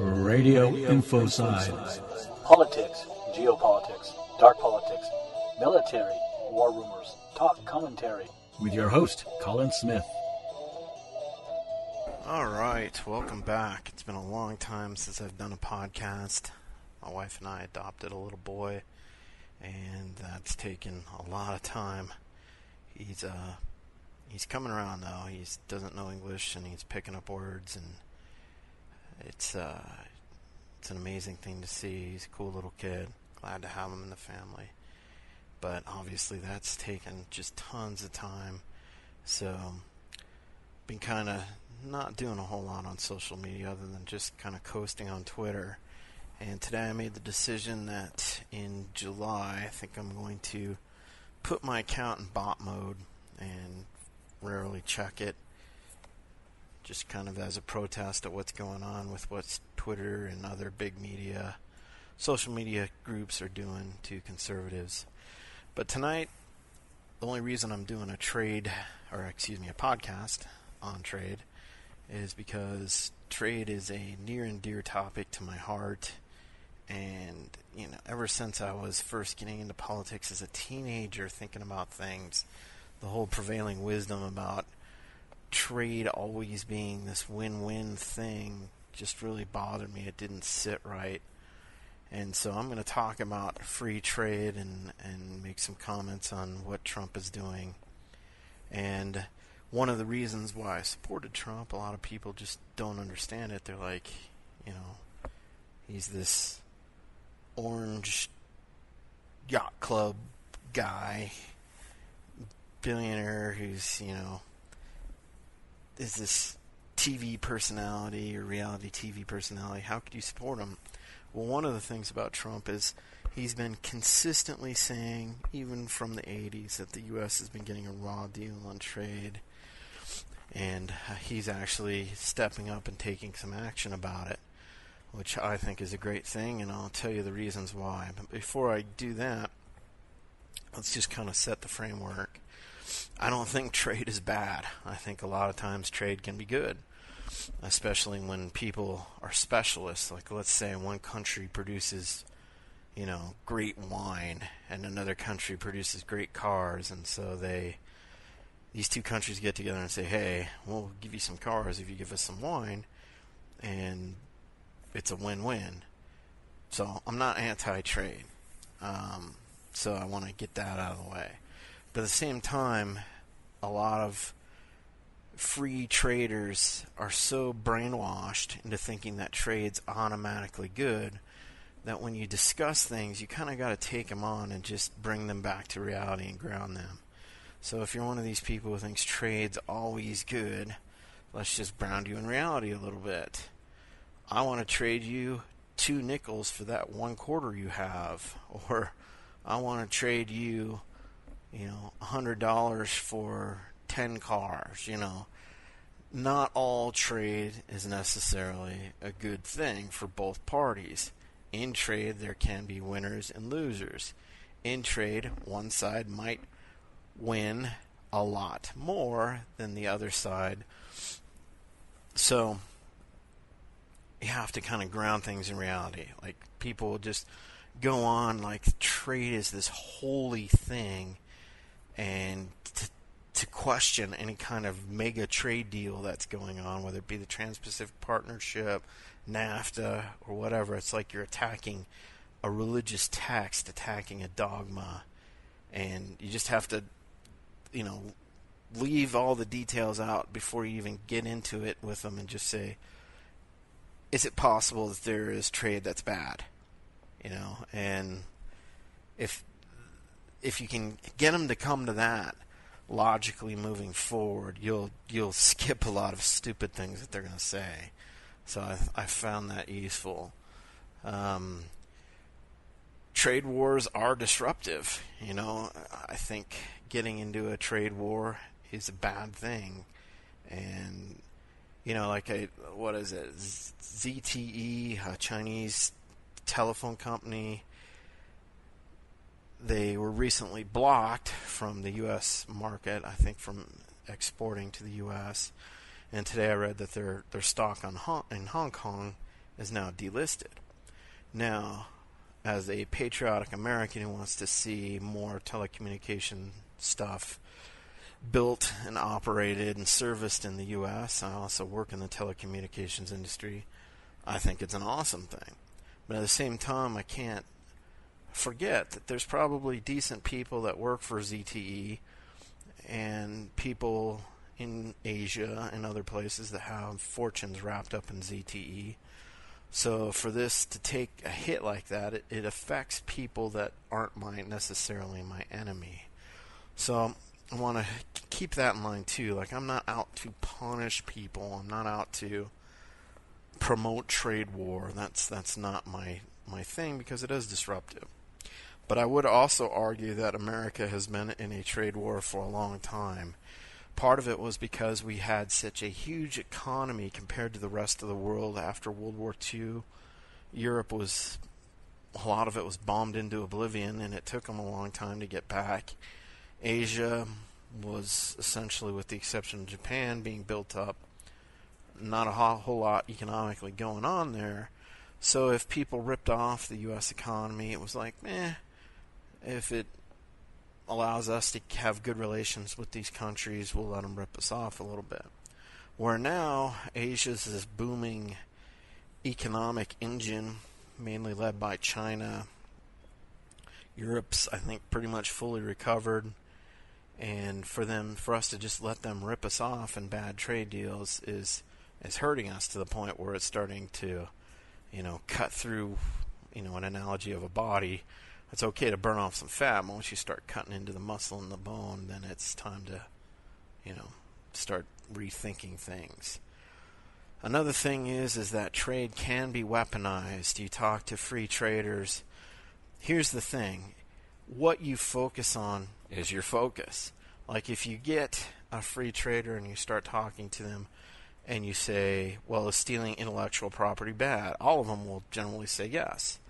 Radio Infoside. Politics, geopolitics, dark politics, military, war rumors, talk commentary. With your host, Colin Smith. Alright, welcome back. It's been a long time since I've done a podcast. My wife and I adopted a little boy, and that's taken a lot of time. He's coming around though. He doesn't know English, and he's picking up words, and it's an amazing thing to see. He's a cool little kid. Glad to have him in the family. But obviously that's taken just tons of time. So, been kind of not doing a whole lot on social media other than just kind of coasting on Twitter. And today I made the decision that in July, I think I'm going to put my account in bot mode and rarely check it. Just kind of as a protest at what's going on with what Twitter and other big media, social media groups are doing to conservatives. But tonight, the only reason I'm doing a podcast on trade is because trade is a near and dear topic to my heart. And, ever since I was first getting into politics as a teenager, thinking about things, the whole prevailing wisdom about trade always being this win-win thing just really bothered me. It didn't sit right. And so I'm going to talk about free trade and make some comments on what Trump is doing. And one of the reasons why I supported Trump, a lot of people just don't understand it. They're like, he's this orange yacht club guy, billionaire who's, is this TV personality or reality TV personality. How could you support him? Well, one of the things about Trump is he's been consistently saying, even from the 80s, that the U.S. has been getting a raw deal on trade. And he's actually stepping up and taking some action about it, which I think is a great thing, and I'll tell you the reasons why. But before I do that, let's just kind of set the framework. I don't think trade is bad. I think a lot of times trade can be good, especially when people are specialists. Like, let's say one country produces, great wine, and another country produces great cars, and so these two countries get together and say, hey, we'll give you some cars if you give us some wine, and it's a win-win. So I'm not anti-trade. So I want to get that out of the way. But at the same time, a lot of free traders are so brainwashed into thinking that trade's automatically good that when you discuss things, you kind of got to take them on and just bring them back to reality and ground them. So if you're one of these people who thinks trade's always good, let's just ground you in reality a little bit. I want to trade you 2 nickels for that 1 quarter you have, or I want to trade you, $100 for 10 cars. Not all trade is necessarily a good thing for both parties. In trade, there can be winners and losers. In trade, one side might win a lot more than the other side. So you have to kind of ground things in reality. Like, people just go on like trade is this holy thing, and to question any kind of mega trade deal that's going on, whether it be the Trans-Pacific Partnership, NAFTA, or whatever. It's like you're attacking a religious text, attacking a dogma, and you just have to, leave all the details out before you even get into it with them and just say, is it possible that there is trade that's bad? And if you can get them to come to that, logically moving forward, you'll skip a lot of stupid things that they're going to say. So I found that useful. Trade wars are disruptive. I think getting into a trade war is a bad thing. And, what is it? ZTE, a Chinese telephone company, they were recently blocked from the U.S. market, I think from exporting to the U.S. And today I read that their stock in Hong Kong is now delisted. Now, as a patriotic American who wants to see more telecommunication stuff built and operated and serviced in the U.S., I also work in the telecommunications industry. I think it's an awesome thing. But at the same time, I can't forget that there's probably decent people that work for ZTE and people in Asia and other places that have fortunes wrapped up in ZTE. So for this to take a hit like that, it affects people that aren't necessarily my enemy. So I want to keep that in mind too. Like, I'm not out to punish people. I'm not out to promote trade war. That's not my thing, because it is disruptive. But I would also argue that America has been in a trade war for a long time. Part of it was because we had such a huge economy compared to the rest of the world after World War II. Europe was, a lot of it was bombed into oblivion, and it took them a long time to get back. Asia was essentially, with the exception of Japan, being built up. Not a whole lot economically going on there. So if people ripped off the U.S. economy, it was like, if it allows us to have good relations with these countries, we'll let them rip us off a little bit. Where now, Asia's this booming economic engine, mainly led by China. Europe's, I think, pretty much fully recovered. And for us to just let them rip us off in bad trade deals is hurting us to the point where it's starting to, cut through, an analogy of a body. It's okay to burn off some fat, but once you start cutting into the muscle and the bone, then it's time to, start rethinking things. Another thing is that trade can be weaponized. You talk to free traders. Here's the thing. What you focus on is your focus. Like, if you get a free trader and you start talking to them and you say, well, is stealing intellectual property bad? All of them will generally say yes.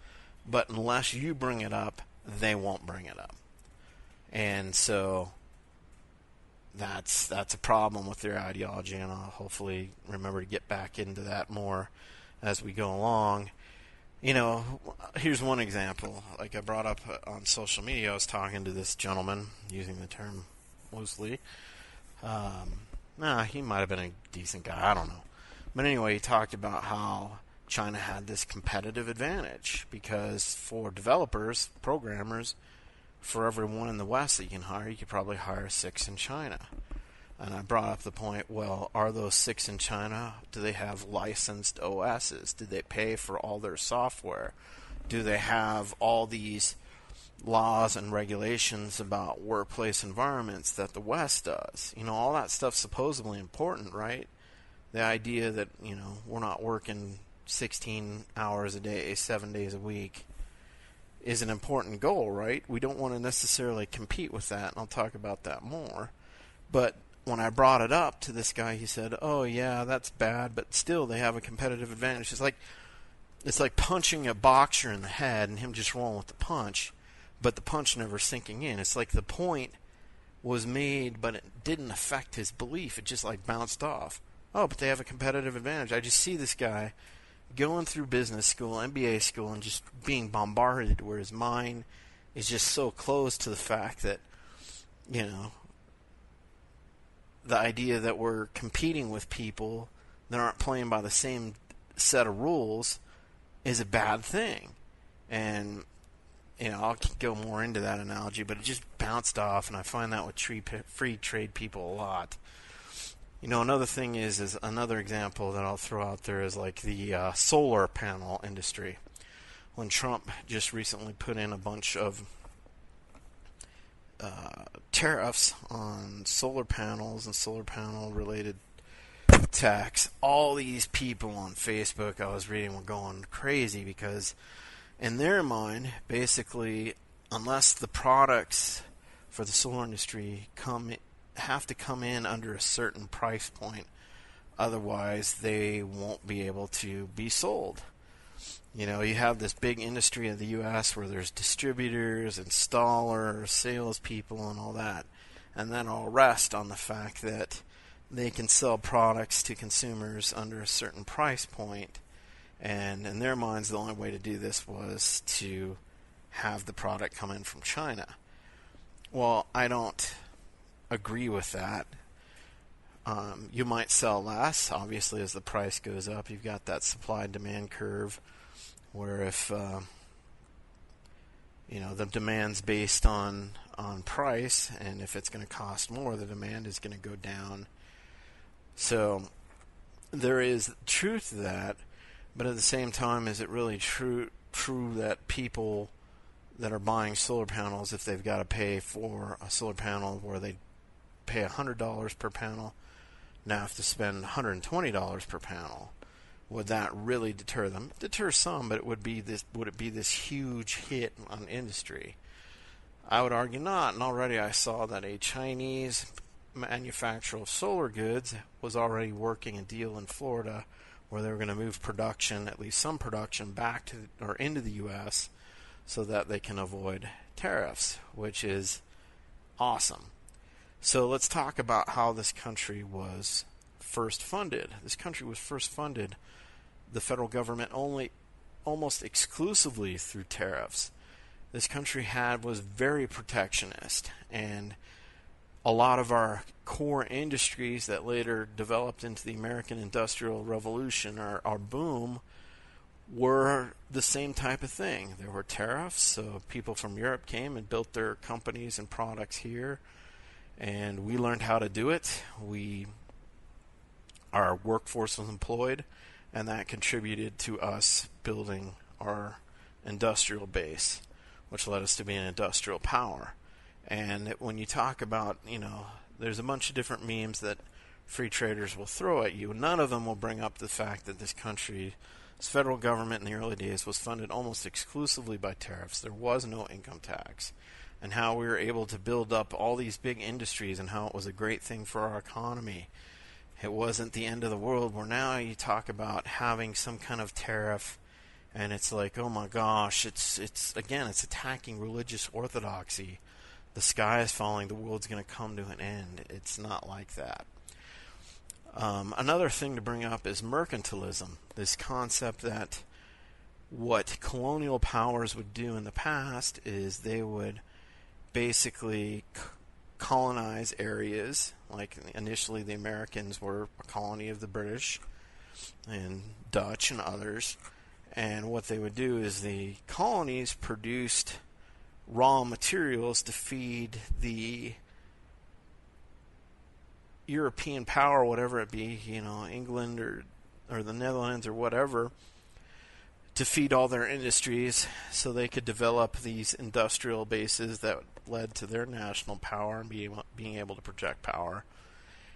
But unless you bring it up, they won't bring it up. And so that's a problem with their ideology, and I'll hopefully remember to get back into that more as we go along. Here's one example. Like, I brought up on social media, I was talking to this gentleman, using the term loosely. He might have been a decent guy, I don't know. But anyway, he talked about how China had this competitive advantage because for developers, programmers, for everyone in the West that you can hire, you could probably hire 6 in China. And I brought up the point, well, are those 6 in China, do they have licensed OSs? Do they pay for all their software? Do they have all these laws and regulations about workplace environments that the West does? All that stuff's supposedly important, right? The idea that, we're not working 16 hours a day, 7 days a week is an important goal, right? We don't want to necessarily compete with that, and I'll talk about that more. But when I brought it up to this guy, he said, oh yeah, that's bad, but still they have a competitive advantage. It's like punching a boxer in the head and him just rolling with the punch, but the punch never sinking in. It's like the point was made, but it didn't affect his belief. It just like bounced off. Oh, but they have a competitive advantage. I just see this guy going through business school, MBA school, and just being bombarded where his mind is just so close to the fact that, the idea that we're competing with people that aren't playing by the same set of rules is a bad thing. And, I'll go more into that analogy, but it just bounced off, and I find that with free trade people a lot. Another thing is another example that I'll throw out there is like the solar panel industry. When Trump just recently put in a bunch of tariffs on solar panels and solar panel related tax, all these people on Facebook I was reading were going crazy because in their mind, basically, unless the products for the solar industry have to come in under a certain price point, otherwise they won't be able to be sold. You have this big industry in the U.S. where there's distributors, installers, salespeople, and all that. And then all rest on the fact that they can sell products to consumers under a certain price point. And in their minds, the only way to do this was to have the product come in from China. Well, I don't agree with that. You might sell less, obviously, as the price goes up. You've got that supply and demand curve where if the demand's based on price, and if it's going to cost more, the demand is going to go down. So there is truth to that, but at the same time, is it really true that people that are buying solar panels, if they've got to pay for a solar panel where they pay $100 per panel, now have to spend $120 per panel? Would that really deter them? Deter some, but would it be this huge hit on industry? I would argue not. And already I saw that a Chinese manufacturer of solar goods was already working a deal in Florida where they were going to move production, at least some production, back to or into the U.S. so that they can avoid tariffs, which is awesome. So let's talk about how this country was first funded. This country was first funded, the federal government, only almost exclusively through tariffs. This country was very protectionist, and a lot of our core industries that later developed into the American Industrial Revolution, our boom, were the same type of thing. There were tariffs, so people from Europe came and built their companies and products here, and we learned how to do it. Our workforce was employed, and that contributed to us building our industrial base, which led us to be an industrial power. And when you talk about, there's a bunch of different memes that free traders will throw at you. None of them will bring up the fact that this country's federal government in the early days was funded almost exclusively by tariffs. There was no income tax. And how we were able to build up all these big industries and how it was a great thing for our economy. It wasn't the end of the world, where now you talk about having some kind of tariff and it's like, oh my gosh, it's attacking religious orthodoxy. The sky is falling, the world's going to come to an end. It's not like that. Another thing to bring up is mercantilism, this concept that what colonial powers would do in the past is they would basically colonize areas. Like initially the Americans were a colony of the British and Dutch and others. And what they would do is the colonies produced raw materials to feed the European power, whatever it be, England or the Netherlands or whatever, to feed all their industries so they could develop these industrial bases that led to their national power and being able to project power.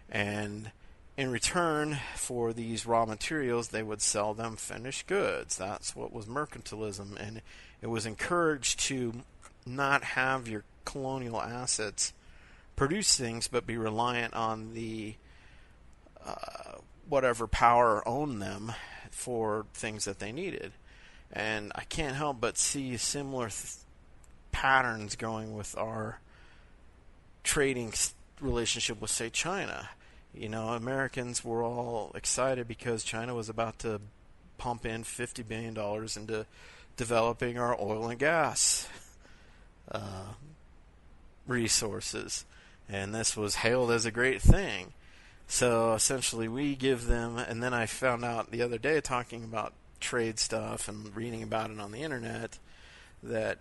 And in return for these raw materials, they would sell them finished goods. That's what was mercantilism. And it was encouraged to not have your colonial assets produce things, but be reliant on the whatever power owned them for things that they needed. And I can't help but see similar patterns going with our trading relationship with, say, China. Americans were all excited because China was about to pump in $50 billion into developing our oil and gas resources. And this was hailed as a great thing. So essentially we give them, and then I found out the other day talking about trade stuff and reading about it on the internet that,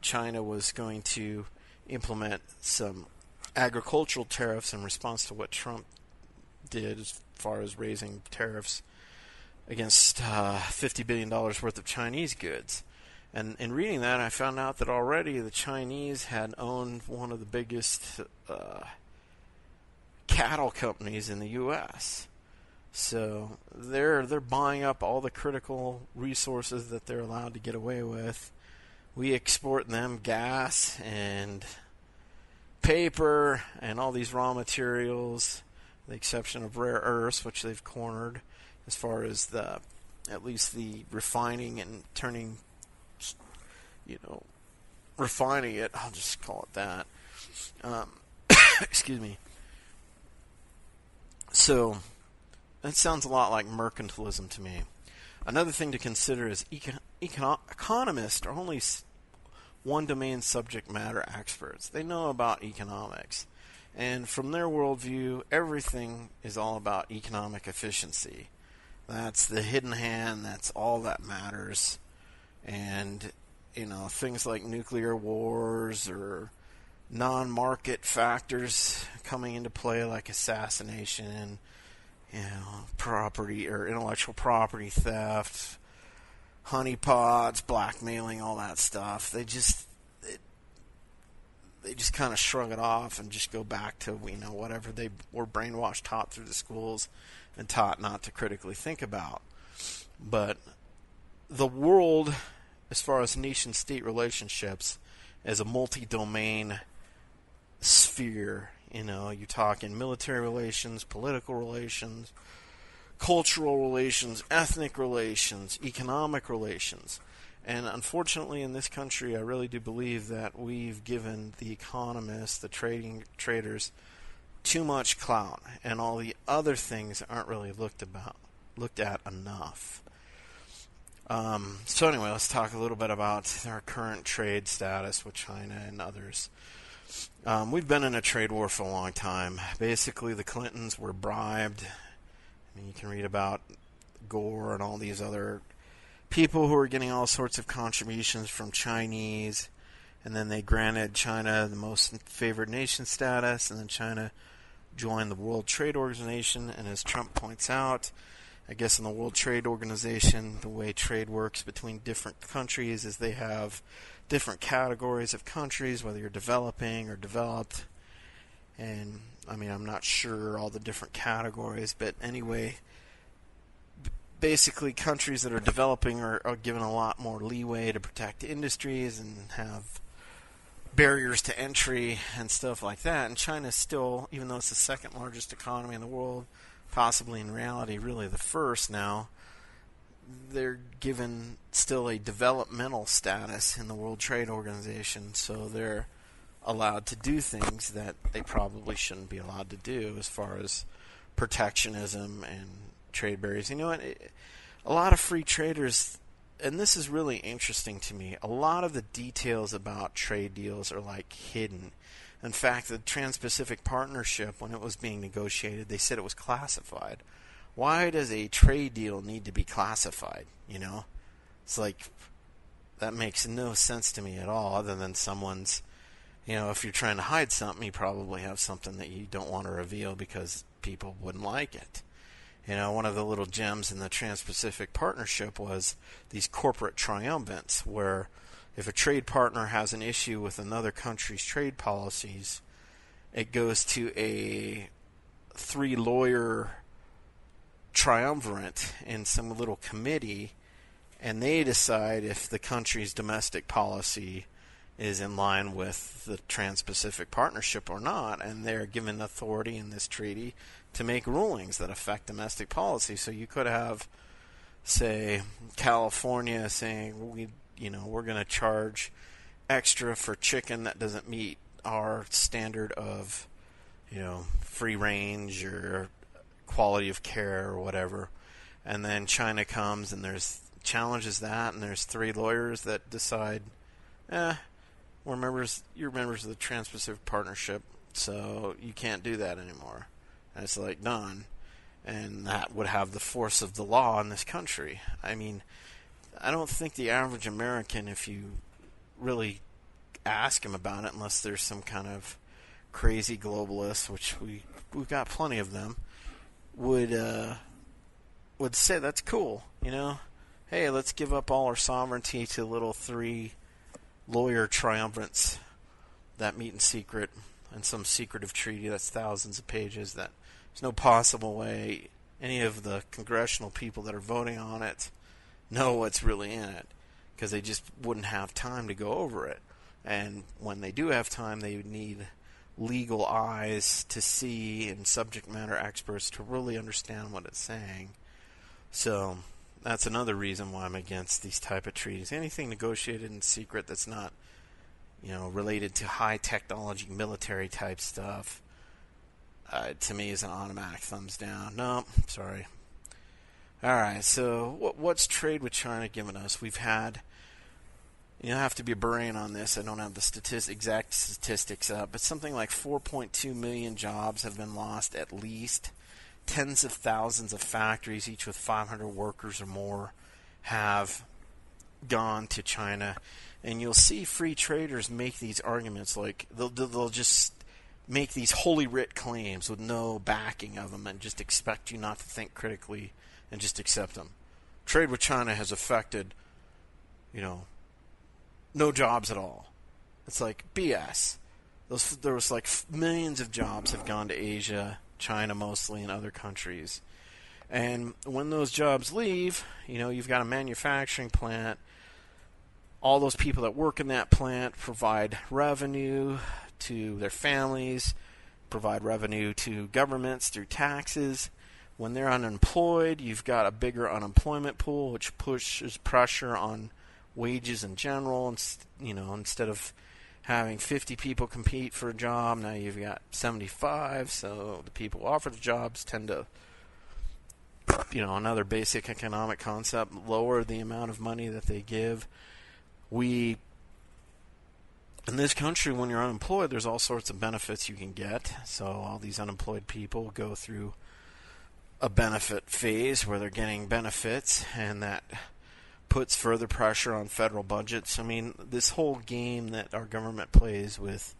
China was going to implement some agricultural tariffs in response to what Trump did as far as raising tariffs against $50 billion worth of Chinese goods. And in reading that, I found out that already the Chinese had owned one of the biggest cattle companies in the U.S. So they're buying up all the critical resources that they're allowed to get away with. We export them gas and paper and all these raw materials, the exception of rare earths, which they've cornered as far as at least the refining and turning, refining it. I'll just call it that. Excuse me. So that sounds a lot like mercantilism to me. Another thing to consider is economists are only one domain subject matter experts. They know about economics. And from their worldview, everything is all about economic efficiency. That's the hidden hand, that's all that matters. And, things like nuclear wars or non-market factors coming into play like assassination, property or intellectual property theft, honeypots, blackmailing, all that stuff. They just kind of shrug it off and just go back to whatever they were brainwashed, taught through the schools, and taught not to critically think about. But the world, as far as nation-state relationships, is a multi-domain sphere. You're talking military relations, political relations, cultural relations, ethnic relations, economic relations. And unfortunately in this country, I really do believe that we've given the economists, the traders, too much clout, and all the other things aren't really looked at enough. So anyway, let's talk a little bit about our current trade status with China and others. We've been in a trade war for a long time. Basically, the Clintons were bribed. You can read about Gore and all these other people who are getting all sorts of contributions from Chinese, and then they granted China the most favored nation status, and then China joined the World Trade Organization. And as Trump points out, I guess in the World Trade Organization, the way trade works between different countries is they have different categories of countries, whether you're developing or developed. And I'm not sure all the different categories, but anyway, basically countries that are developing are given a lot more leeway to protect industries and have barriers to entry and stuff like that. And China's still, even though it's the second largest economy in the world, possibly in reality really the first now, they're given still a developmental status in the World Trade Organization, so they're allowed to do things that they probably shouldn't be allowed to do as far as protectionism and trade barriers. A lot of free traders, and this is really interesting to me, a lot of the details about trade deals are hidden. In fact, the Trans-Pacific Partnership, when it was being negotiated, they said it was classified. Why does a trade deal need to be classified? It's that makes no sense to me at all, other than someone's, if you're trying to hide something, you probably have something that you don't want to reveal because people wouldn't like it. One of the little gems in the Trans-Pacific Partnership was these corporate triumvirates, where if a trade partner has an issue with another country's trade policies, it goes to a 3-lawyer triumvirate in some little committee, and they decide if the country's domestic policy is in line with the Trans-Pacific Partnership or not, and they're given authority in this treaty to make rulings that affect domestic policy. So you could have, say, California saying we're going to charge extra for chicken that doesn't meet our standard of free range or quality of care or whatever, and then China comes and challenges that, and there's 3 lawyers that decide, you're members of the Trans-Pacific Partnership, so you can't do that anymore. And it's done. And that would have the force of the law in this country. I don't think the average American, if you really ask him about it, unless there's some kind of crazy globalist, which we've got plenty of them, would say that's cool. Hey, let's give up all our sovereignty to little 3-lawyer triumvirates that meet in secret in some secretive treaty that's thousands of pages that there's no possible way any of the congressional people that are voting on it know what's really in it, because they just wouldn't have time to go over it. And when they do have time, they would need legal eyes to see and subject matter experts to really understand what it's saying. So that's another reason why I'm against these type of treaties. Anything negotiated in secret that's not, related to high technology military type stuff, to me is an automatic thumbs down. No, sorry. All right, so what's trade with China given us? We've had, you have to be a brain on this. I don't have the exact statistics up, but something like 4.2 million jobs have been lost at least. Tens of thousands of factories, each with 500 workers or more, have gone to China. And you'll see free traders make these arguments like they'll just make these holy writ claims with no backing of them and just expect you not to think critically and just accept them. Trade with China has affected, no jobs at all. It's like BS. There was like millions of jobs have gone to Asia, China mostly, and other countries. And when those jobs leave, you've got a manufacturing plant. All those people that work in that plant provide revenue to their families, provide revenue to governments through taxes. When they're unemployed, you've got a bigger unemployment pool, which pushes pressure on wages in general. Instead of having 50 people compete for a job, now you've got 75. So the people who offer the jobs tend to, another basic economic concept, lower the amount of money that they give. In this country, when you're unemployed, there's all sorts of benefits you can get. So all these unemployed people go through a benefit phase where they're getting benefits, and that puts further pressure on federal budgets. I mean, this whole game that our government plays with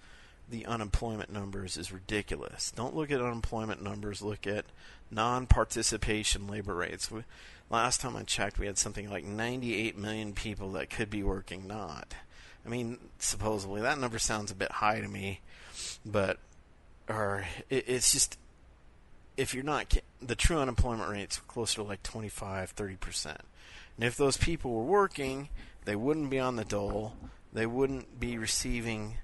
the unemployment numbers is ridiculous. Don't look at unemployment numbers, look at non-participation labor rates. Last time I checked, we had something like 98 million people that could be working not. I mean, supposedly, that number sounds a bit high to me, but it's just, if you're not, the true unemployment rate's closer to like 25-30%. And if those people were working, they wouldn't be on the dole, they wouldn't be receiving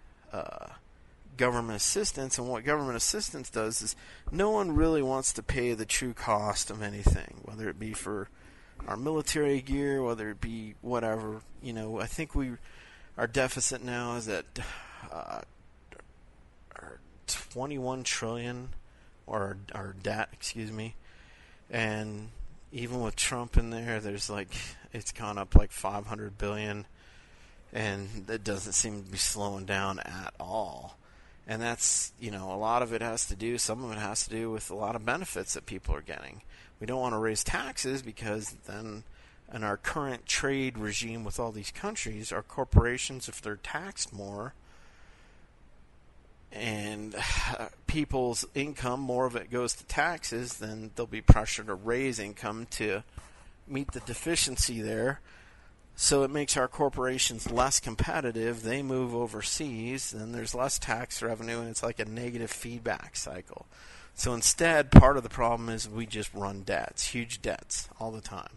government assistance. And what government assistance does is no one really wants to pay the true cost of anything, whether it be for our military gear, whether it be whatever. I think our deficit now is at 21 trillion, or our debt, and even with Trump in there, there's it's gone up like 500 billion, and it doesn't seem to be slowing down at all. And that's, a lot of it has to do, some of it has to do with a lot of benefits that people are getting. We don't want to raise taxes because then, in our current trade regime with all these countries, our corporations, if they're taxed more, and people's income, more of it goes to taxes, then there'll be pressure to raise income to meet the deficiency there. So it makes our corporations less competitive. They move overseas, and there's less tax revenue, and it's like a negative feedback cycle. So instead, part of the problem is we just run debts, huge debts, all the time.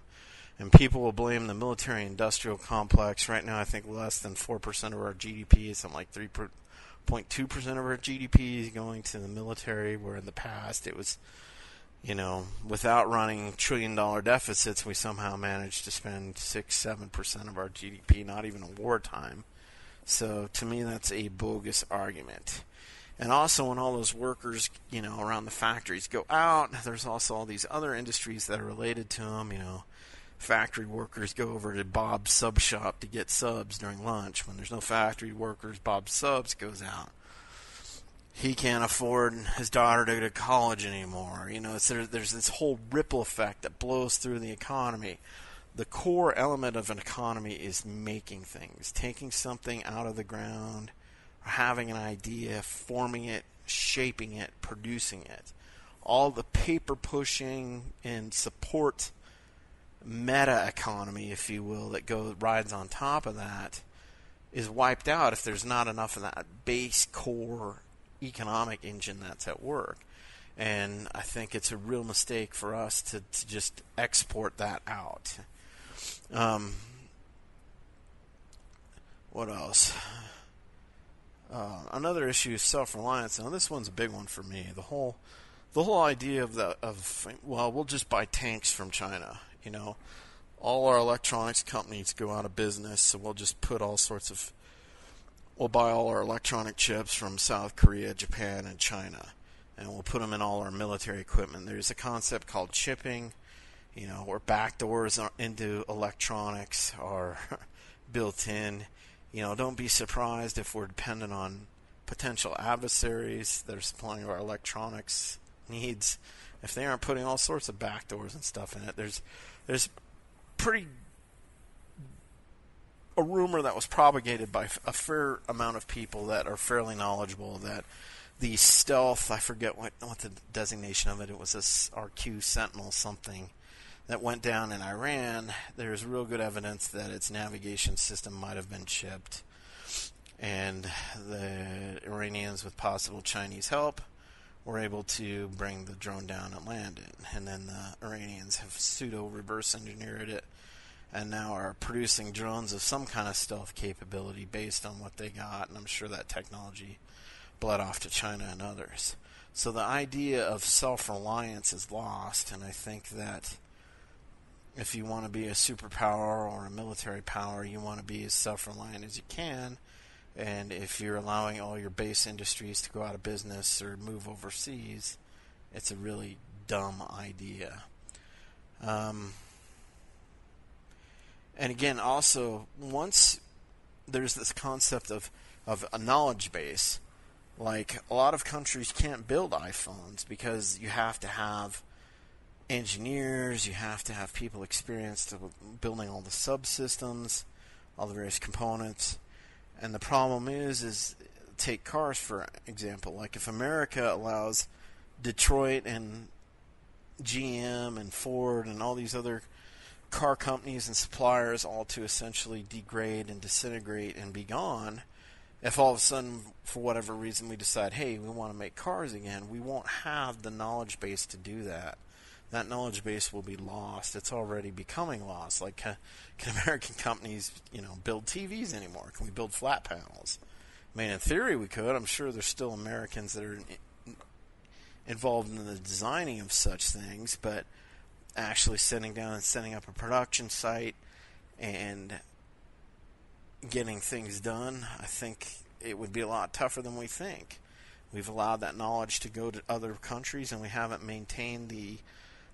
And people will blame the military-industrial complex. Right now, I think less than 4% of our GDP, something like 3.2% of our GDP is going to the military, where in the past it was, without running trillion-dollar deficits, we somehow managed to spend 6-7% of our GDP, not even in wartime. So to me, that's a bogus argument. And also, when all those workers, around the factories go out, there's also all these other industries that are related to them. Factory workers go over to Bob's Sub Shop to get subs during lunch. When there's no factory workers, Bob's Subs goes out. He can't afford his daughter to go to college anymore. There's this whole ripple effect that blows through the economy. The core element of an economy is making things, taking something out of the ground, having an idea, forming it, shaping it, producing it. All the paper pushing and support meta economy, if you will, that rides on top of that is wiped out if there's not enough of that base core economic engine that's at work. And I think it's a real mistake for us to just export that out. What else? Another issue is self-reliance. Now this one's a big one for me. The whole idea of we'll just buy tanks from China. All our electronics companies go out of business, so we'll just put we'll buy all our electronic chips from South Korea, Japan, and China, and we'll put them in all our military equipment. There's a concept called chipping, Where backdoors into electronics are built in. Don't be surprised if we're dependent on potential adversaries that are supplying our electronics needs. If they aren't putting all sorts of backdoors and stuff in it, there's pretty a rumor that was propagated by a fair amount of people that are fairly knowledgeable that the stealth, I forget what the designation of it was, this RQ Sentinel something that went down in Iran. There's real good evidence that its navigation system might have been chipped, and the Iranians, with possible Chinese help, were able to bring the drone down and land it. And then the Iranians have pseudo-reverse engineered it and now are producing drones of some kind of stealth capability based on what they got, and I'm sure that technology bled off to China and others. So the idea of self-reliance is lost, and I think that if you want to be a superpower or a military power, you want to be as self-reliant as you can. And if you're allowing all your base industries to go out of business or move overseas, it's a really dumb idea. And again, also, once there's this concept of a knowledge base, like a lot of countries can't build iPhones because you have to have engineers, you have to have people experienced building all the subsystems, all the various components. And the problem is take cars for example. Like if America allows Detroit and GM and Ford and all these other car companies and suppliers all to essentially degrade and disintegrate and be gone, if all of a sudden, for whatever reason, we decide, hey, we want to make cars again, we won't have the knowledge base to do that. That knowledge base will be lost. It's already becoming lost. Like, can American companies, build TVs anymore? Can we build flat panels? I mean, in theory, we could. I'm sure there's still Americans that are involved in the designing of such things, but actually sitting down and setting up a production site and getting things done, I think it would be a lot tougher than we think. We've allowed that knowledge to go to other countries, and we haven't maintained the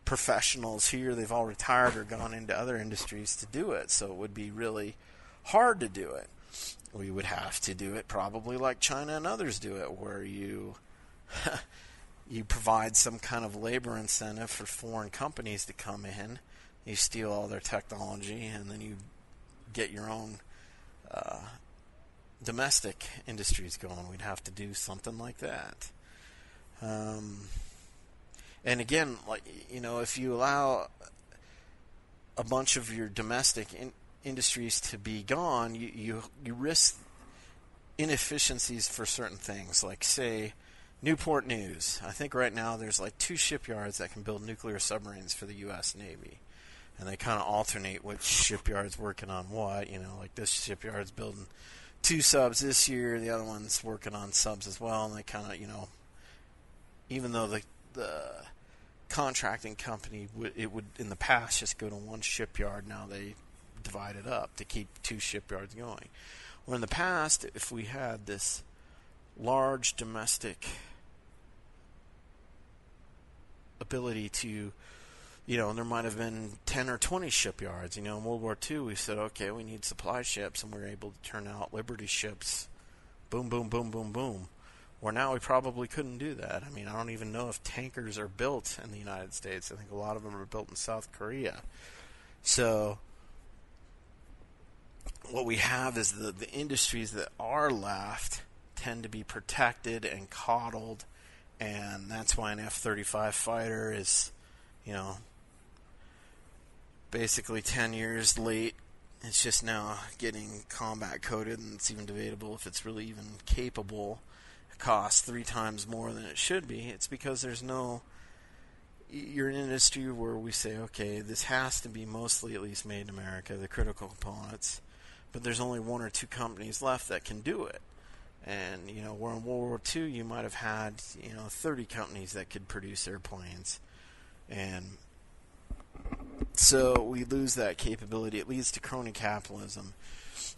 professionals here. They've all retired or gone into other industries to do it, so it would be really hard to do it. We would have to do it probably like China and others do it, where you provide some kind of labor incentive for foreign companies to come in, you steal all their technology, and then you get your own domestic industries going. We'd have to do something like that. And again, if you allow a bunch of your domestic industries to be gone, you risk inefficiencies for certain things. Like, say, Newport News. I think right now there's like 2 shipyards that can build nuclear submarines for the U.S. Navy. And they kind of alternate which shipyard's working on what. Like this shipyard's building 2 subs this year, the other one's working on subs as well. And they kind of, even though the contracting company would in the past just go to one shipyard, now they divide it up to keep 2 shipyards going. Where in the past, if we had this large domestic ability to, and there might have been 10 or 20 shipyards. In World War II, we said, okay, we need supply ships, and we were able to turn out Liberty ships. Boom, boom, boom, boom, boom. Where now we probably couldn't do that. I mean, I don't even know if tankers are built in the United States. I think a lot of them are built in South Korea. So what we have is the industries that are left tend to be protected and coddled, and that's why an F-35 fighter is, basically 10 years late. It's just now getting combat coded, and it's even debatable if it's really even capable. It costs 3 times more than it should be. It's because you're in an industry where we say, okay, this has to be mostly at least made in America, the critical components, but there's only 1 or 2 companies left that can do it. And, where in World War II you might have had, 30 companies that could produce airplanes. And so we lose that capability. It leads to crony capitalism.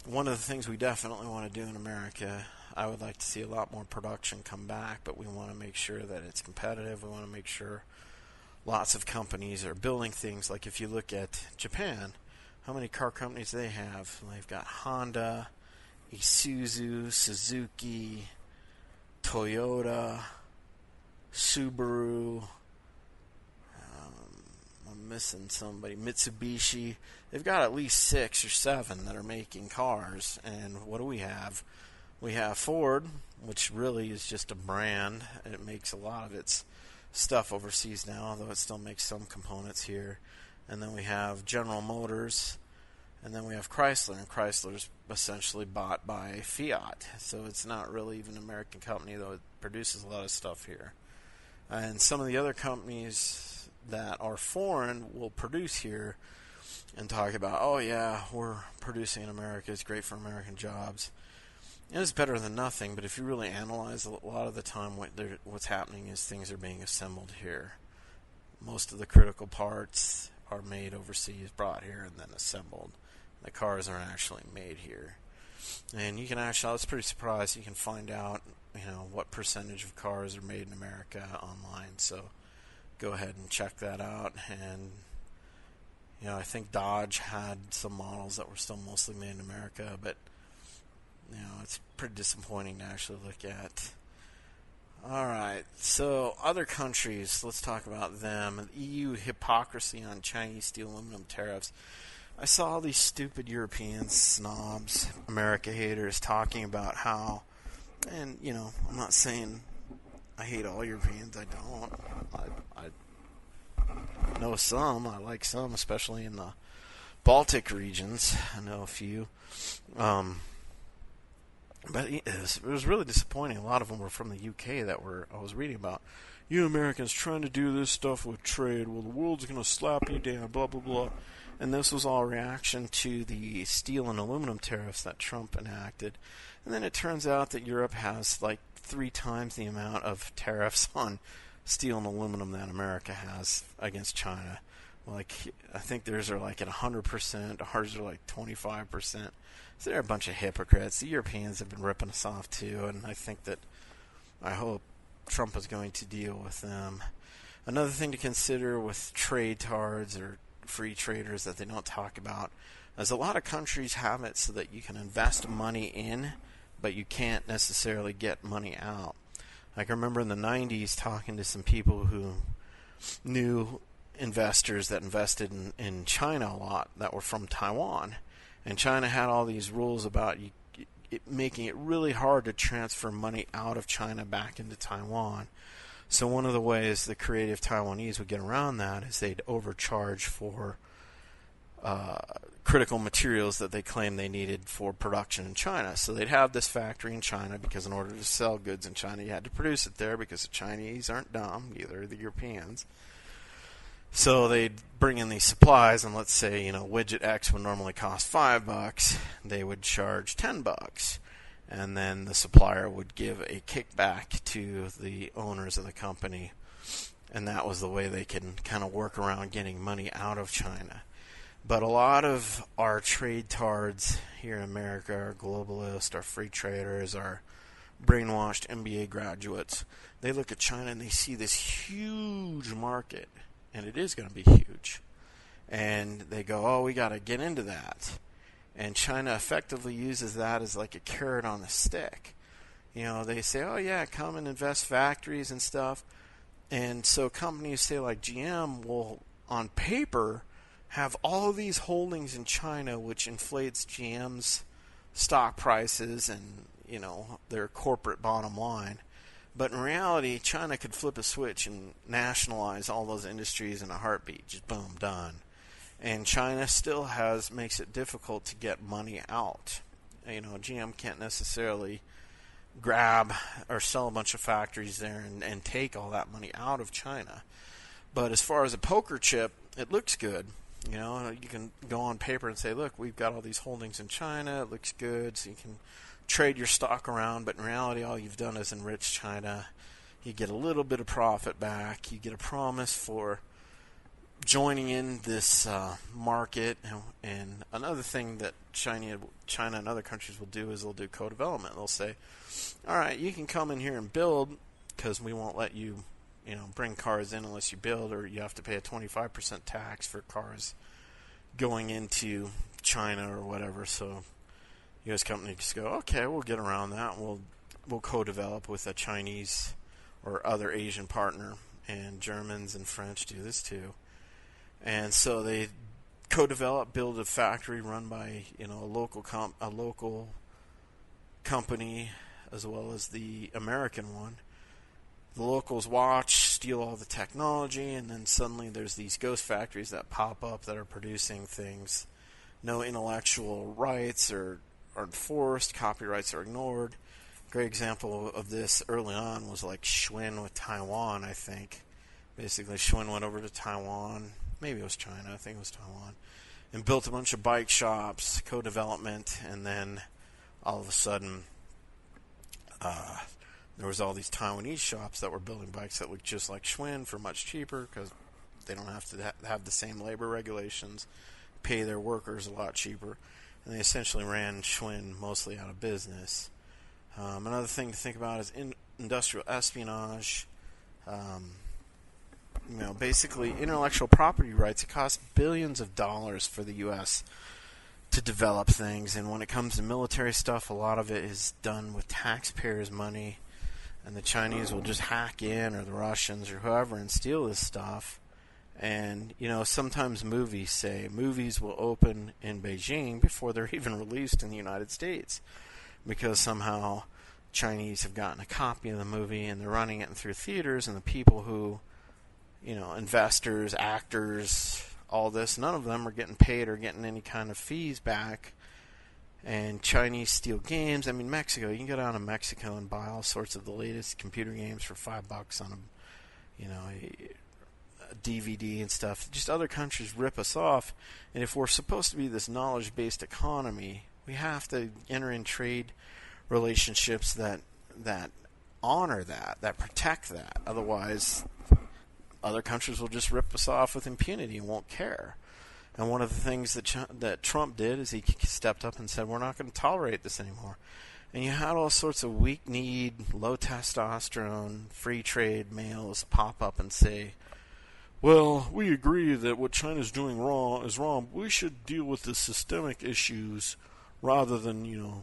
One of the things we definitely want to do in America, I would like to see a lot more production come back, but we want to make sure that it's competitive. We want to make sure lots of companies are building things. Like if you look at Japan, how many car companies they have? They've got Honda, Isuzu, Suzuki, Toyota, Subaru. I'm missing somebody. Mitsubishi. They've got at least 6 or 7 that are making cars. And what do we have? We have Ford, which really is just a brand. It makes a lot of its stuff overseas now, although it still makes some components here. And then we have General Motors, and then we have Chrysler, and Chrysler's essentially bought by Fiat. So it's not really even an American company, though it produces a lot of stuff here. And some of the other companies that are foreign will produce here and talk about, oh yeah, we're producing in America, it's great for American jobs. And it's better than nothing, but if you really analyze a lot of the time, what's happening is things are being assembled here. Most of the critical parts are made overseas, brought here, and then assembled. The cars aren't actually made here. And you can actually, I was pretty surprised, you can find out, what percentage of cars are made in America online. So go ahead and check that out. And, I think Dodge had some models that were still mostly made in America, but it's pretty disappointing to actually look at. Alright, so other countries, let's talk about them. EU hypocrisy on Chinese steel aluminum tariffs. I saw all these stupid European snobs, America haters, talking about how, and I'm not saying I hate all Europeans, I don't. I know some, I like some, especially in the Baltic regions. I know a few. But it was really disappointing. A lot of them were from the UK I was reading about. You Americans trying to do this stuff with trade. Well, the world's going to slap you down, blah, blah, blah. And this was all a reaction to the steel and aluminum tariffs that Trump enacted. And then it turns out that Europe has like 3 times the amount of tariffs on steel and aluminum that America has against China. Like, I think theirs are like at 100%, ours are like 25%. So they're a bunch of hypocrites. The Europeans have been ripping us off too, and I hope Trump is going to deal with them. Another thing to consider with trade tards or free traders that they don't talk about is a lot of countries have it so that you can invest money in, but you can't necessarily get money out. Like I remember in the 90s talking to some people who knew investors that invested in China a lot that were from Taiwan. And China had all these rules about making it really hard to transfer money out of China back into Taiwan. So one of the ways the creative Taiwanese would get around that is they'd overcharge for critical materials that they claimed they needed for production in China. So they'd have this factory in China because in order to sell goods in China, you had to produce it there because the Chinese aren't dumb, either the Europeans. So they'd bring in these supplies, and let's say, widget X would normally cost $5, they would charge $10, and then the supplier would give a kickback to the owners of the company, and that was the way they can kind of work around getting money out of China. But a lot of our trade tards here in America, our globalists, our free traders, our brainwashed MBA graduates, they look at China and they see this huge market. And it is going to be huge. And they go, oh, we got to get into that. And China effectively uses that as like a carrot on a stick. They say, oh, yeah, come and invest factories and stuff. And so companies say like GM will, on paper, have all of these holdings in China, which inflates GM's stock prices and, their corporate bottom line. But in reality, China could flip a switch and nationalize all those industries in a heartbeat. Just boom, done. And China still makes it difficult to get money out. GM can't necessarily grab or sell a bunch of factories there and take all that money out of China. But as far as a poker chip, it looks good. You can go on paper and say, look, we've got all these holdings in China. It looks good, so you can trade your stock around, but in reality all you've done is enrich China. You get a little bit of profit back. You get a promise for joining in this market. And another thing that China and other countries will do is they'll do co-development. They'll say, all right, you can come in here and build because we won't let you, bring cars in unless you build, or you have to pay a 25% tax for cars going into China or whatever. So U.S. companies just go, okay, we'll get around that. We'll co-develop with a Chinese or other Asian partner, and Germans and French do this too. And so they co-develop, build a factory run by a local company as well as the American one. The locals watch, steal all the technology, and then suddenly there's these ghost factories that pop up that are producing things. No intellectual rights are enforced, copyrights are ignored. Great example of this early on was like Schwinn with Taiwan, I think. Basically, Schwinn went over to Taiwan, maybe it was China, I think it was Taiwan, and built a bunch of bike shops, co-development, and then all of a sudden there was all these Taiwanese shops that were building bikes that looked just like Schwinn for much cheaper because they don't have to have the same labor regulations, pay their workers a lot cheaper, and they essentially ran Schwinn mostly out of business. Another thing to think about is industrial espionage. Basically intellectual property rights. It costs billions of dollars for the U.S. to develop things, and when it comes to military stuff, a lot of it is done with taxpayers' money, and the Chinese will just hack in, or the Russians, or whoever, and steal this stuff. And, sometimes movies will open in Beijing before they're even released in the United States, because somehow Chinese have gotten a copy of the movie, and they're running it through theaters, and the people who, investors, actors, all this, none of them are getting paid or getting any kind of fees back. And Chinese steal games. I mean, Mexico, you can go down to Mexico and buy all sorts of the latest computer games for $5 on a DVD and stuff. Just other countries rip us off. And if we're supposed to be this knowledge-based economy, we have to enter in trade relationships that honor that protect that. Otherwise, other countries will just rip us off with impunity and won't care. And one of the things that Trump did is he stepped up and said, we're not going to tolerate this anymore. And you had all sorts of weak-kneed, low-testosterone, free trade males pop up and say, well, we agree that what China's doing is wrong. We should deal with the systemic issues rather than,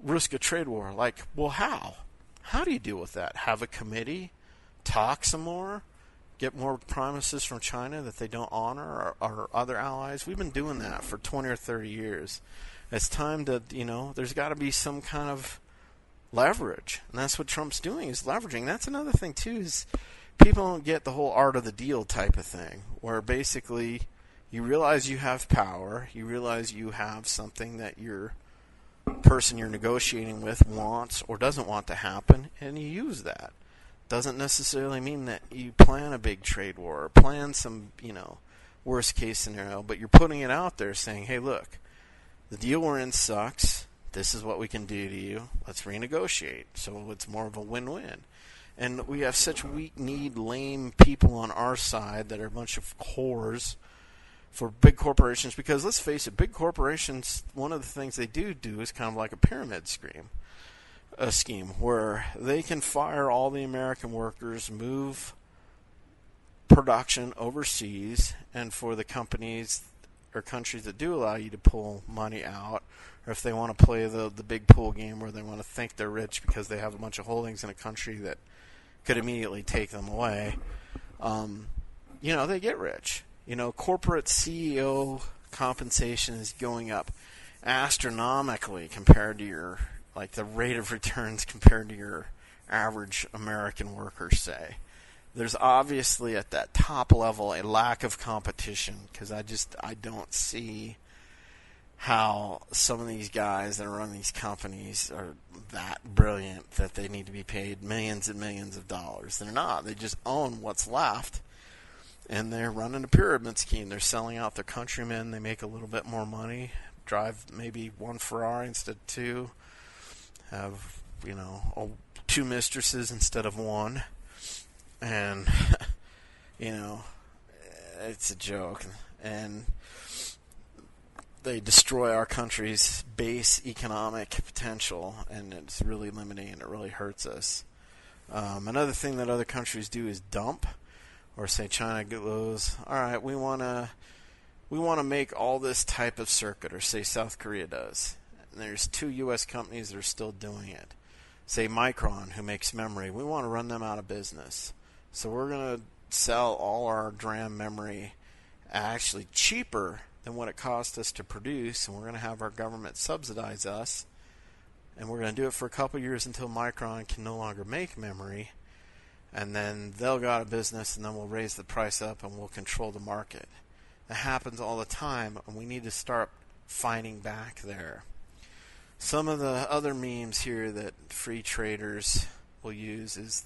risk a trade war. Like, well, how? How do you deal with that? Have a committee? Talk some more? Get more promises from China that they don't honor, or other allies? We've been doing that for 20 or 30 years. It's time to, there's got to be some kind of leverage. And that's what Trump's doing, is leveraging. That's another thing, too, is people don't get the whole art of the deal type of thing, where basically you realize you have power, you realize you have something that your person you're negotiating with wants or doesn't want to happen, and you use that. Doesn't necessarily mean that you plan a big trade war or plan some, worst case scenario, but you're putting it out there saying, hey, look, the deal we're in sucks. This is what we can do to you. Let's renegotiate. So it's more of a win-win. And we have such weak-kneed, lame people on our side that are a bunch of whores for big corporations, because let's face it, big corporations, one of the things they do is kind of like a pyramid scheme where they can fire all the American workers, move production overseas, and for the companies or countries that do allow you to pull money out, or if they want to play the big pool game where they want to think they're rich because they have a bunch of holdings in a country that could immediately take them away, they get rich. Corporate CEO compensation is going up astronomically compared to your, the rate of returns compared to your average American worker, say. There's obviously at that top level a lack of competition, because I don't see how some of these guys that run these companies are that brilliant that they need to be paid millions and millions of dollars. They're not. They just own what's left, and they're running a pyramid scheme. They're selling out their countrymen. They make a little bit more money, drive maybe one Ferrari instead of two, have, two mistresses instead of one, and, it's a joke. And they destroy our country's base economic potential, and it's really limiting, and it really hurts us. Another thing that other countries do is dump, or say China goes, all right, we want to make all this type of circuit, or say South Korea does. And there's 2 U.S. companies that are still doing it. Say Micron, who makes memory, we want to run them out of business. So we're going to sell all our DRAM memory actually cheaper than what it cost us to produce, and we're going to have our government subsidize us, and we're going to do it for a couple years until Micron can no longer make memory, and then they'll go out of business, and then we'll raise the price up and we'll control the market. That happens all the time, and we need to start fighting back there. Some of the other memes here that free traders will use is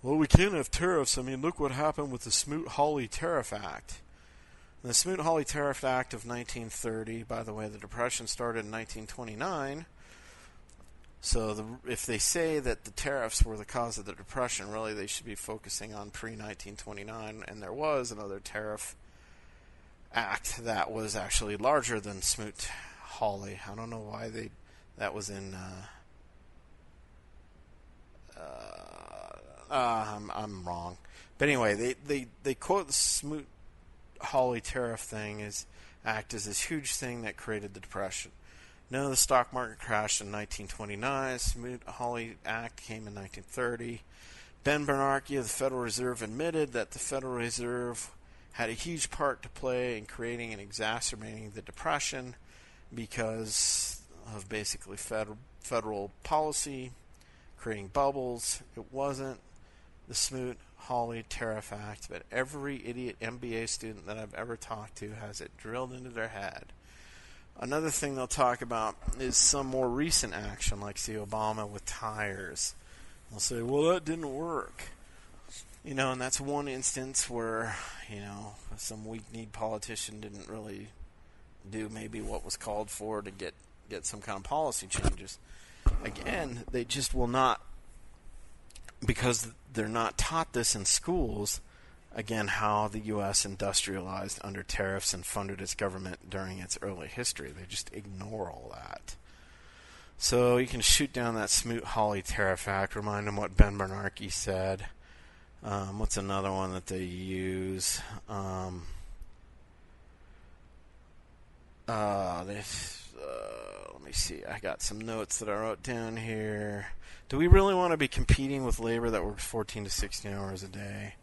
well, we can't have tariffs. I mean, look what happened with the Smoot-Hawley Tariff Act. The Smoot-Hawley Tariff Act of 1930, by the way, the Depression started in 1929. So if they say that the tariffs were the cause of the Depression, really they should be focusing on pre-1929. And there was another tariff act that was actually larger than Smoot-Hawley. I don't know why that was in... I'm wrong. But anyway, they quote the Smoot-Hawley tariff act as this huge thing that created the Depression. No, the stock market crashed in 1929. Smoot-Hawley Act came in 1930. Ben Bernanke of the Federal Reserve admitted that the Federal Reserve had a huge part to play in creating and exacerbating the Depression because of basically federal policy, creating bubbles. It wasn't the Smoot-Hawley Tariff Act, but every idiot MBA student that I've ever talked to has it drilled into their head. Another thing they'll talk about is some more recent action, like see Obama with tires. They'll say, well, that didn't work. And that's one instance where, some weak-kneed politician didn't really do maybe what was called for to get some kind of policy changes. Again, they just will not, because they're not taught this in schools, again, how the U.S. industrialized under tariffs and funded its government during its early history. They just ignore all that. So you can shoot down that Smoot-Hawley Tariff Act, remind them what Ben Bernanke said. What's another one that they use? Let me see. I got some notes that I wrote down here. Do we really want to be competing with labor that works 14 to 16 hours a day?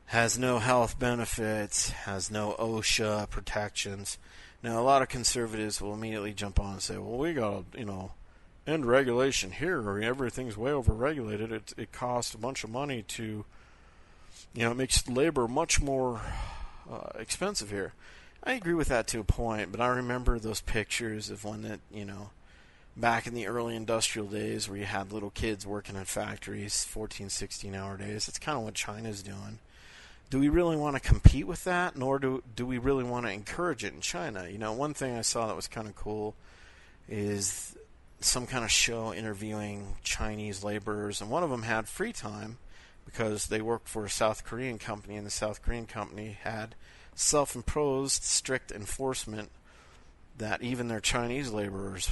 Has no health benefits, has no OSHA protections. Now, a lot of conservatives will immediately jump on and say, well, we got to, end regulation here, or everything's way over-regulated. It costs a bunch of money to, it makes labor much more expensive here. I agree with that to a point, but I remember those pictures of when that, back in the early industrial days where you had little kids working in factories, 14, 16-hour days. That's kind of what China's doing. Do we really want to compete with that, nor do we really want to encourage it in China? One thing I saw that was kind of cool is some kind of show interviewing Chinese laborers, and one of them had free time because they worked for a South Korean company, and the South Korean company had self-imposed strict enforcement that even their Chinese laborers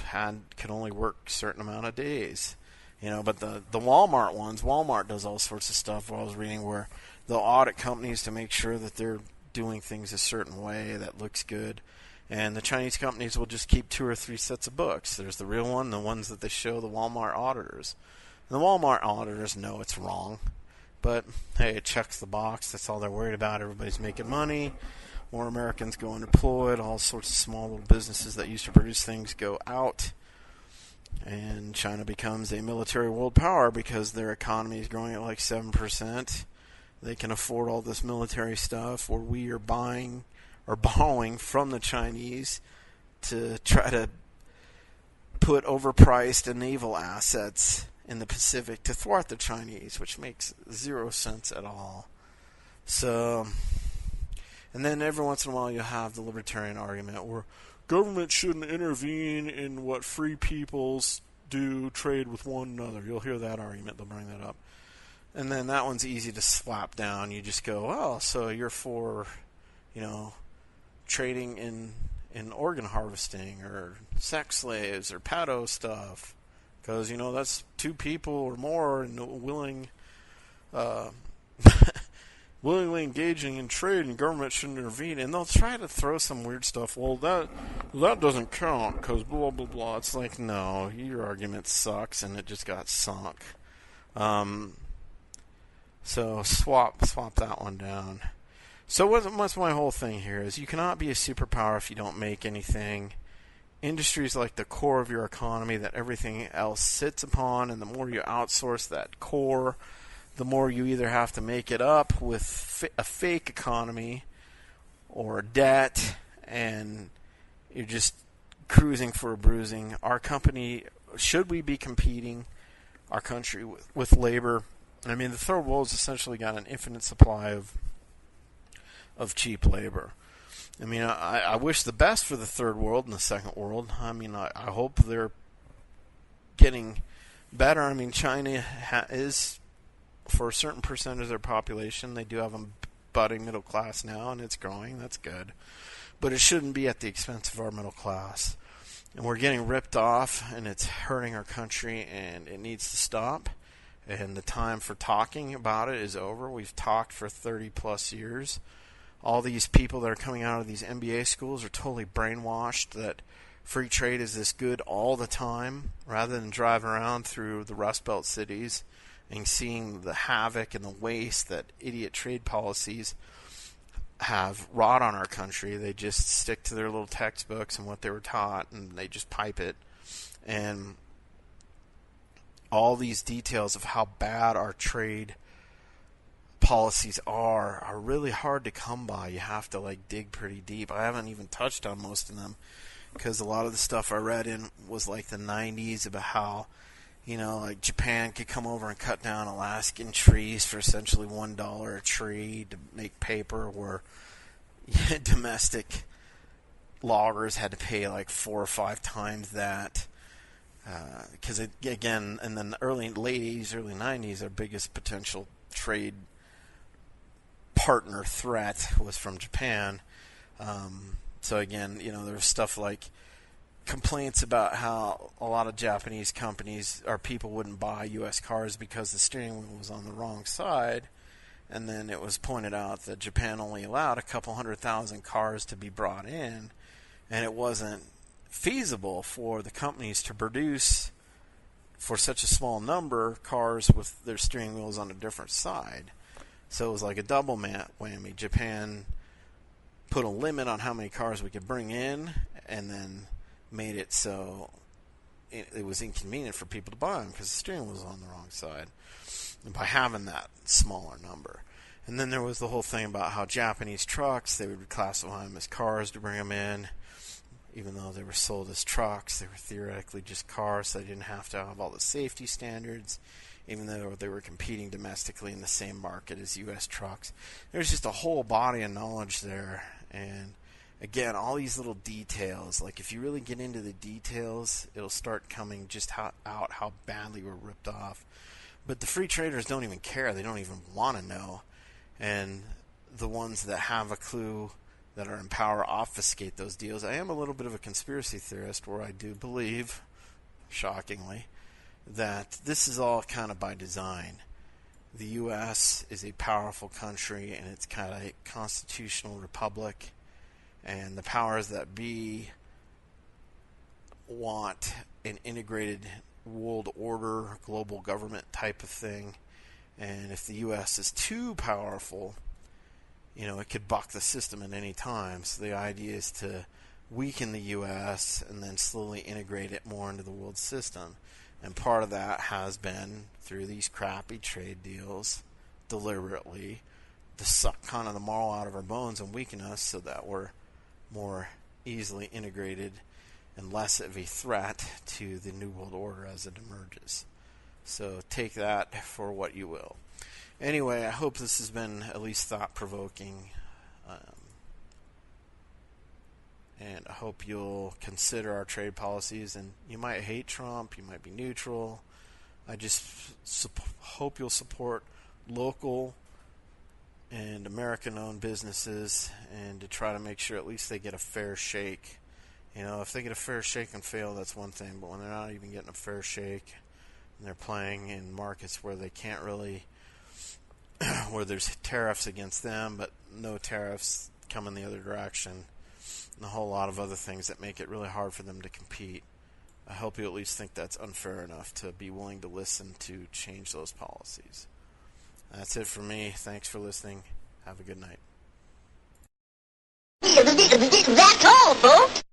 could only work a certain amount of days. But the Walmart ones, Walmart does all sorts of stuff. I was reading where they'll audit companies to make sure that they're doing things a certain way that looks good. And the Chinese companies will just keep 2 or 3 sets of books. There's the real one, the ones that they show the Walmart auditors. And the Walmart auditors know it's wrong. But, hey, it checks the box. That's all they're worried about. Everybody's making money. More Americans go unemployed. All sorts of small little businesses that used to produce things go out. And China becomes a military world power because their economy is growing at like 7%. They can afford all this military stuff, where we are buying or borrowing from the Chinese to try to put overpriced naval assets in the Pacific to thwart the Chinese, which makes 0 sense at all. So, and then every once in a while you'll have the libertarian argument where government shouldn't intervene in what free peoples do, trade with one another. You'll hear that argument. They'll bring that up. And then that one's easy to slap down. You just go, oh, so you're for, trading in organ harvesting or sex slaves or pedo stuff. because that's two people or more and willingly engaging in trade, and government shouldn't intervene. And they'll try to throw some weird stuff. Well, that doesn't count because blah blah blah. It's like, no, your argument sucks, and it just got sunk. So swap that one down. So what's my whole thing here is you cannot be a superpower if you don't make anything. Industry is like the core of your economy that everything else sits upon, and the more you outsource that core, the more you either have to make it up with a fake economy or debt, and you're just cruising for a bruising. Our company, should we be competing our country with labor? I mean, the third world's essentially got an infinite supply of cheap labor. I mean, I wish the best for the third world and the second world. I mean, I hope they're getting better. I mean, China is, for a certain percentage of their population, they do have a budding middle class now, and it's growing. That's good. But it shouldn't be at the expense of our middle class. And we're getting ripped off, and it's hurting our country, and it needs to stop. And the time for talking about it is over. We've talked for 30 plus years. All these people that are coming out of these MBA schools are totally brainwashed that free trade is this good all the time, rather than driving around through the Rust Belt cities and seeing the havoc and the waste that idiot trade policies have wrought on our country. They just stick to their little textbooks and what they were taught, and they just pipe it. And all these details of how bad our trade policies are really hard to come by. You have to dig pretty deep. I haven't even touched on most of them because a lot of the stuff I read in was like the 90s about how like Japan could come over and cut down Alaskan trees for essentially $1 a tree to make paper, where domestic loggers had to pay like 4 or 5 times that. Because again, in the late 80s, early 90s, our biggest potential trade partner threat was from Japan. So again, there's stuff like complaints about how a lot of Japanese companies or people wouldn't buy U.S. cars because the steering wheel was on the wrong side. And then it was pointed out that Japan only allowed a couple 100,000 cars to be brought in, and it wasn't feasible for the companies to produce for such a small number cars with their steering wheels on a different side. So it was like a double whammy. Japan put a limit on how many cars we could bring in, and then made it so it was inconvenient for people to buy them because the steering wheel was on the wrong side, and by having that smaller number. And then there was the whole thing about how Japanese trucks, they would classify them as cars to bring them in. Even though they were sold as trucks, they were theoretically just cars, so they didn't have to have all the safety standards, even though they were competing domestically in the same market as U.S. trucks. There's just a whole body of knowledge there. And again, all these little details, like if you really get into the details, it'll start coming just out how badly we're ripped off. But the free traders don't even care. They don't even want to know. And the ones that have a clue, that are in power, obfuscate those deals. I am a little bit of a conspiracy theorist, where I do believe, shockingly, that this is all kind of by design. The U.S. is a powerful country, and it's kind of a constitutional republic, and the powers that be want an integrated world order, global government type of thing. And if the U.S. is too powerful, it could buck the system at any time. So the idea is to weaken the U.S. and then slowly integrate it more into the world system. And part of that has been through these crappy trade deals, deliberately, to suck kind of the marrow out of our bones and weaken us so that we're more easily integrated and less of a threat to the New World Order as it emerges. So take that for what you will. Anyway, I hope this has been at least thought-provoking, and I hope you'll consider our trade policies. And you might hate Trump, you might be neutral. I just hope you'll support local and American-owned businesses, and to try to make sure at least they get a fair shake If they get a fair shake and fail, that's one thing. But when they're not even getting a fair shake, and they're playing in markets where they can't really, where there's tariffs against them, but no tariffs coming the other direction, and a whole lot of other things that make it really hard for them to compete. I hope you at least think that's unfair enough to be willing to listen to change those policies. That's it for me. Thanks for listening. Have a good night. That's all, folks.